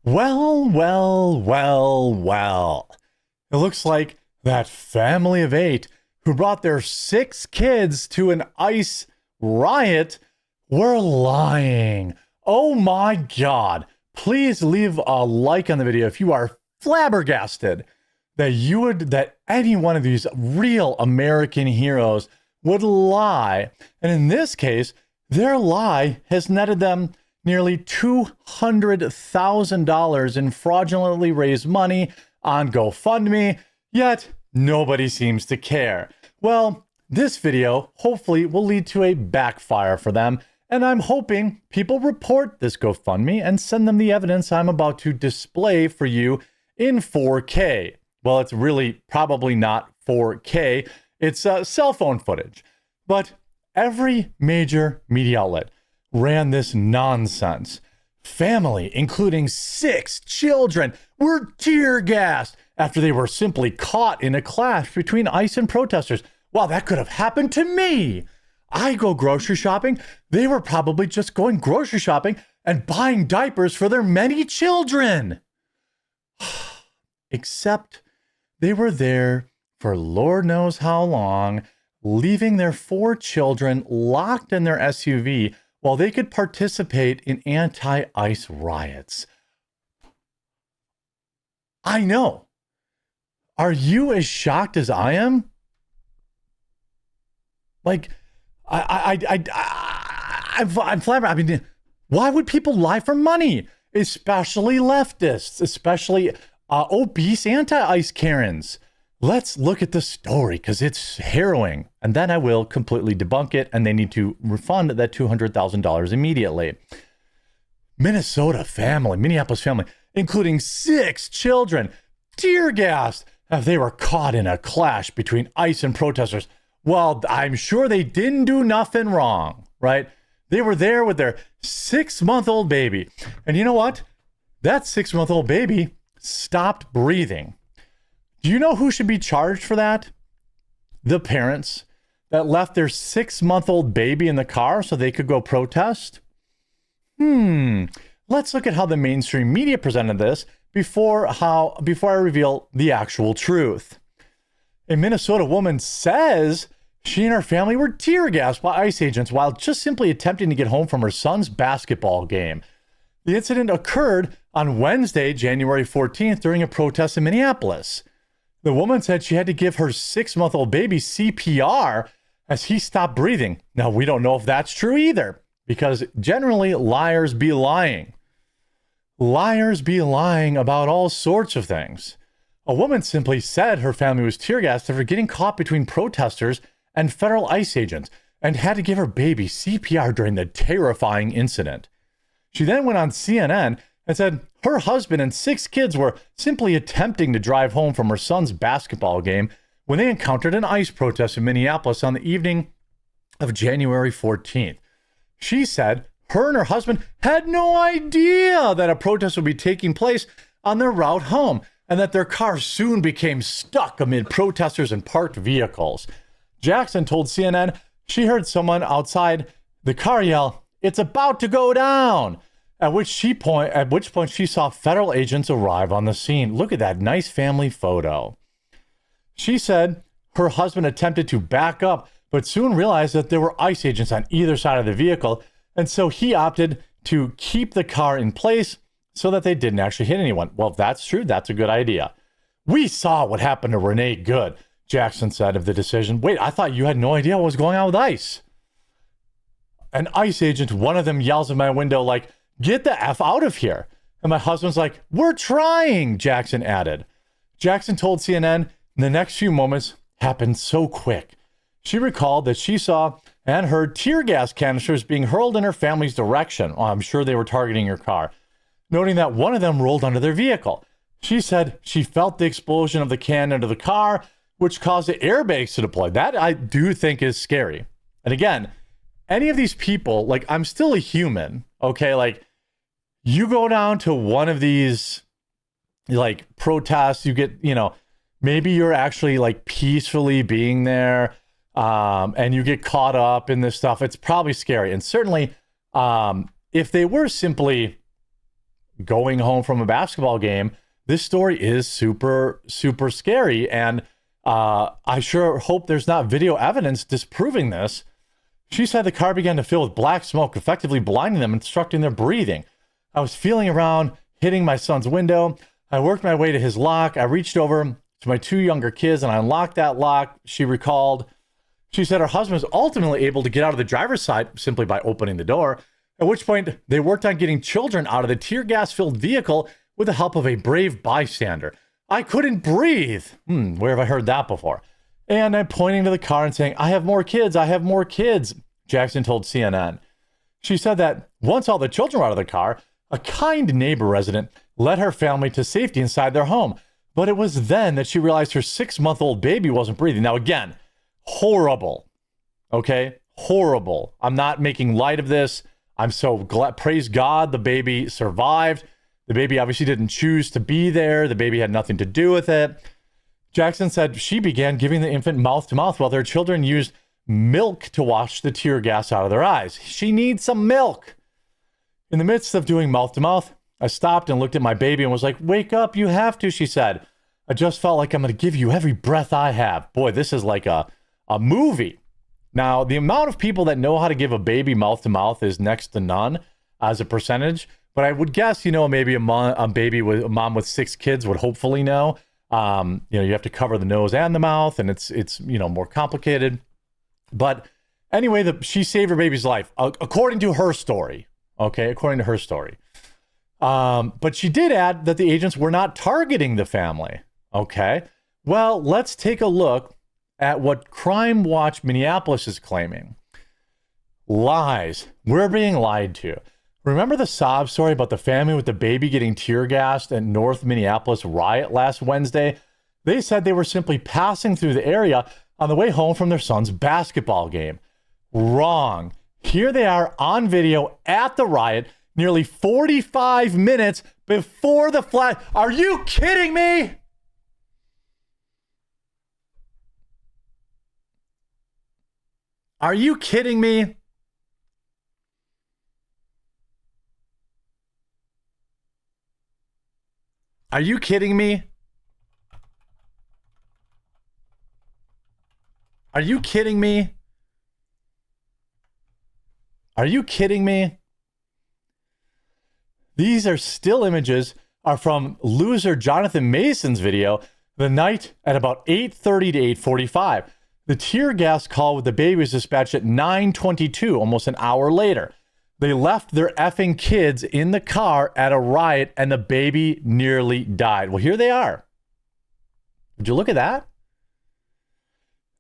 Well. It looks like that family of 8 who brought their 6 kids to an ICE riot were lying. Oh my God. Please leave a like on the video if you are flabbergasted that any one of these real American heroes would lie. And in this case, their lie has netted them nearly $200,000 in fraudulently raised money on GoFundMe, yet nobody seems to care. Well, this video hopefully will lead to a backfire for them, and I'm hoping people report this GoFundMe and send them the evidence I'm about to display for you in 4K. Well, it's really probably not 4K, it's cell phone footage. But every major media outlet ran this nonsense. Family, including 6 children, were tear gassed after they were simply caught in a clash between ICE and protesters. Wow, that could have happened to me. I go grocery shopping. They were probably just going grocery shopping and buying diapers for their many children. Except they were there for Lord knows how long, leaving their 4 children locked in their SUV while they could participate in anti-ICE riots. I know. Are you as shocked as I am? Like, I'm flabbergasted. I mean, why would people lie for money? Especially leftists, especially obese anti-ICE Karens. Let's look at the story because it's harrowing. And then I will completely debunk it, and they need to refund that $200,000 immediately. Minnesopus family, including 6 children, tear gassed as they were caught in a clash between ICE and protesters. Well, I'm sure they didn't do nothing wrong, right? They were there with their 6-month-old baby. And you know what? That 6-month-old baby stopped breathing. Do you know who should be charged for that? The parents that left their 6-month-old baby in the car so they could go protest? Let's look at how the mainstream media presented this before I reveal the actual truth. A Minnesota woman says she and her family were tear gassed by ICE agents while just simply attempting to get home from her son's basketball game. The incident occurred on Wednesday, January 14th, during a protest in Minneapolis. The woman said she had to give her 6-month-old baby CPR as he stopped breathing. Now, we don't know if that's true either, because generally liars be lying. Liars be lying about all sorts of things. A woman simply said her family was tear gassed after getting caught between protesters and federal ICE agents and had to give her baby CPR during the terrifying incident. She then went on CNN and said her husband and 6 kids were simply attempting to drive home from her son's basketball game when they encountered an ICE protest in Minneapolis on the evening of January 14th. She said her and her husband had no idea that a protest would be taking place on their route home, and that their car soon became stuck amid protesters and parked vehicles. Jackson told CNN she heard someone outside the car yell, "It's about to go down," at which point she saw federal agents arrive on the scene. Look at that nice family photo. She said her husband attempted to back up, but soon realized that there were ICE agents on either side of the vehicle, and so he opted to keep the car in place so that they didn't actually hit anyone. Well, if that's true, that's a good idea. "We saw what happened to Renee Good," Jackson said of the decision. "Wait, I thought you had no idea what was going on with ICE." An ICE agent, one of them yells in my window like, "Get the F out of here." And my husband's like, "We're trying," Jackson added. Jackson told CNN the next few moments happened so quick. She recalled that she saw and heard tear gas canisters being hurled in her family's direction. Oh, I'm sure they were targeting her car, noting that one of them rolled under their vehicle. She said she felt the explosion of the can into the car, which caused the airbags to deploy. That I do think is scary. And again, any of these people, like, I'm still a human, okay? Like, you go down to one of these, like, protests, you get, maybe you're actually, like, peacefully being there, and you get caught up in this stuff. It's probably scary. And certainly, if they were simply going home from a basketball game. This story is super, super scary. And I sure hope there's not video evidence disproving this. She said the car began to fill with black smoke, effectively blinding them and obstructing their breathing. I was feeling around, hitting my son's window. I worked my way to his lock. I reached over to my 2 younger kids and I unlocked that lock, she recalled. She said her husband was ultimately able to get out of the driver's side simply by opening the door, at which point they worked on getting children out of the tear gas-filled vehicle with the help of a brave bystander. I couldn't breathe. Where have I heard that before? And I'm pointing to the car and saying, I have more kids, I have more kids, Jackson told CNN. She said that once all the children were out of the car, a kind neighbor resident led her family to safety inside their home. But it was then that she realized her 6-month-old baby wasn't breathing. Now, again, horrible. Okay? Horrible. I'm not making light of this. I'm so glad. Praise God, the baby survived. The baby obviously didn't choose to be there. The baby had nothing to do with it. Jackson said she began giving the infant mouth to mouth while their children used milk to wash the tear gas out of their eyes. She needs some milk. In the midst of doing mouth to mouth, I stopped and looked at my baby and was like, wake up, you have to, she said. I just felt like I'm going to give you every breath I have. Boy, this is like a movie. Now, the amount of people that know how to give a baby mouth to mouth is next to none as a percentage. But I would guess, maybe a mom with 6 kids would hopefully know. You have to cover the nose and the mouth, and it's more complicated. But anyway, she saved her baby's life, according to her story. Okay, according to her story. But she did add that the agents were not targeting the family. Okay, well, let's take a look at what Crime Watch Minneapolis is claiming. Lies. We're being lied to. Remember the sob story about the family with the baby getting tear gassed at North Minneapolis Riot last Wednesday? They said they were simply passing through the area on the way home from their son's basketball game. Wrong. Here they are on video at the riot nearly 45 minutes before the flash. Are you kidding me? Are you kidding me? Are you kidding me? Are you kidding me? Are you kidding me? These are still images are from loser Jonathan Mason's video the night at about 8:30 to 8:45. The tear gas call with the baby was dispatched at 9:22, almost an hour later. They left their effing kids in the car at a riot and the baby nearly died. Well, here they are. Would you look at that?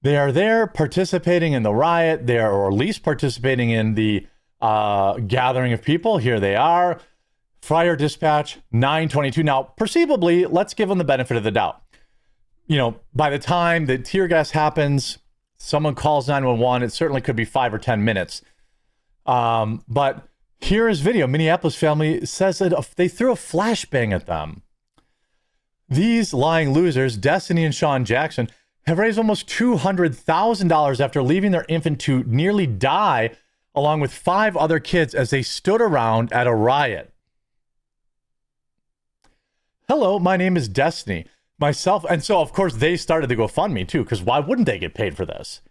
They are there participating in the riot. They are, or at least participating in the gathering of people. Here they are. Fire dispatch, 9:22. Now, perceivably, let's give them the benefit of the doubt. By the time the tear gas happens, someone calls 911, it certainly could be 5 or 10 minutes. But here is video. Minneapolis family says that they threw a flashbang at them. These lying losers, Destiny and Sean Jackson, have raised almost $200,000 after leaving their infant to nearly die along with 5 other kids as they stood around at a riot. Hello, my name is Destiny. Myself, and so of course they started the GoFundMe too, because why wouldn't they get paid for this?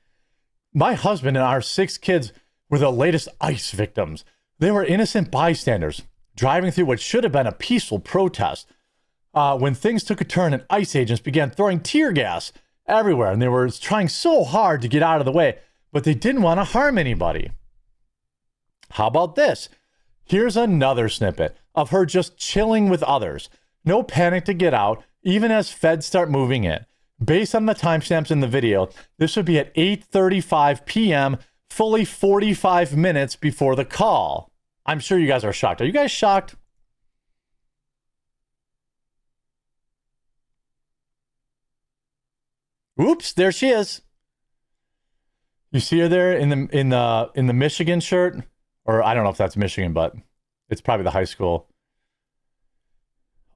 My husband and our 6 kids were the latest ICE victims. They were innocent bystanders driving through what should have been a peaceful protest when things took a turn and ICE agents began throwing tear gas everywhere, and they were trying so hard to get out of the way, but they didn't want to harm anybody. How about this? Here's another snippet of her just chilling with others. No panic to get out, even as feds start moving in. Based on the timestamps in the video, this would be at 8:35 p.m., fully 45 minutes before the call. I'm sure you guys are shocked. Are you guys shocked? Oops, there she is. You see her there in the Michigan shirt? Or I don't know if that's Michigan, but it's probably the high school.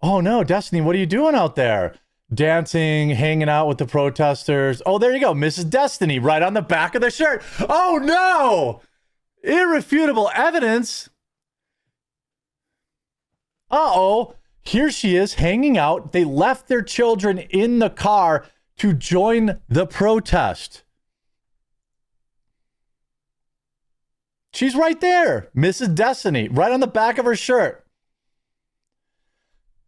Oh no, Destiny, what are you doing out there? Dancing, hanging out with the protesters. Oh, there you go, Mrs. Destiny, right on the back of the shirt. Oh no! Irrefutable evidence. Uh-oh, here she is hanging out. They left their children in the car to join the protest. She's right there, Mrs. Destiny, right on the back of her shirt.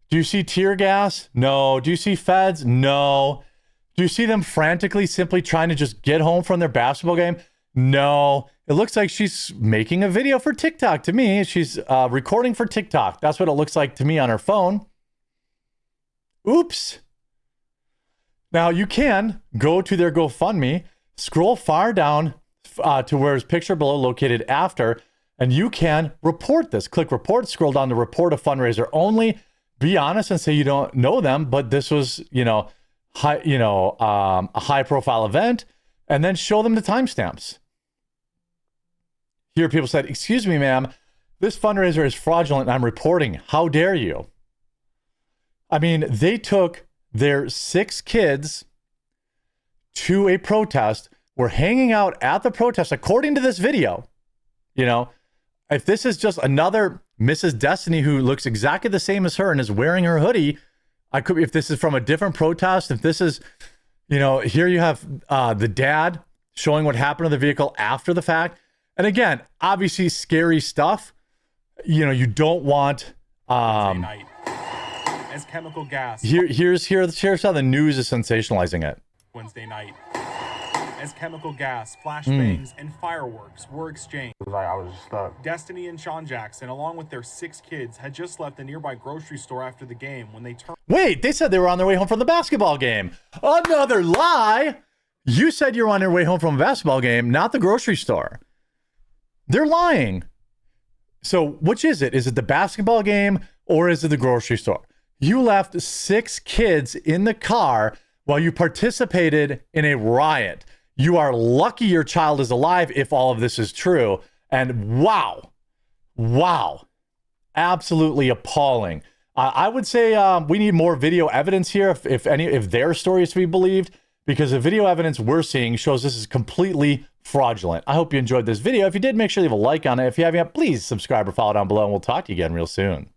Do you see tear gas? No. Do you see feds? No. Do you see them frantically simply trying to just get home from their basketball game? No. It looks like she's making a video for TikTok to me. She's recording for TikTok. That's what it looks like to me on her phone. Oops. Now you can go to their GoFundMe, scroll far down to where his picture below located after, and you can report this. Click report, scroll down to report a fundraiser only. Be honest and say you don't know them, but this was, a high profile event, and then show them the timestamps. Here people said, excuse me, ma'am, this fundraiser is fraudulent and I'm reporting. How dare you? I mean, they took their 6 kids to a protest, were hanging out at the protest, according to this video. If this is just another Mrs. Destiny who looks exactly the same as her and is wearing her hoodie, if this is from a different protest, if this is, here you have the dad showing what happened to the vehicle after the fact. And again, obviously scary stuff. You don't want night as chemical gas. Here's how the news is sensationalizing it. Wednesday night, as chemical gas, flashbangs, and fireworks were exchanged. I was stuck. Destiny and Sean Jackson, along with their 6 kids, had just left a nearby grocery store after the game when they turned. Wait, they said they were on their way home from the basketball game. Another lie. You said you were on your way home from a basketball game, not the grocery store. They're lying. So which is it? Is it the basketball game or is it the grocery store? You left 6 kids in the car while you participated in a riot. You are lucky your child is alive if all of this is true. And wow, absolutely appalling. I would say we need more video evidence here if their story is to be believed, because the video evidence we're seeing shows this is completely fraudulent. I hope you enjoyed this video. If you did, make sure you leave a like on it. If you haven't yet, please subscribe or follow down below, and we'll talk to you again real soon.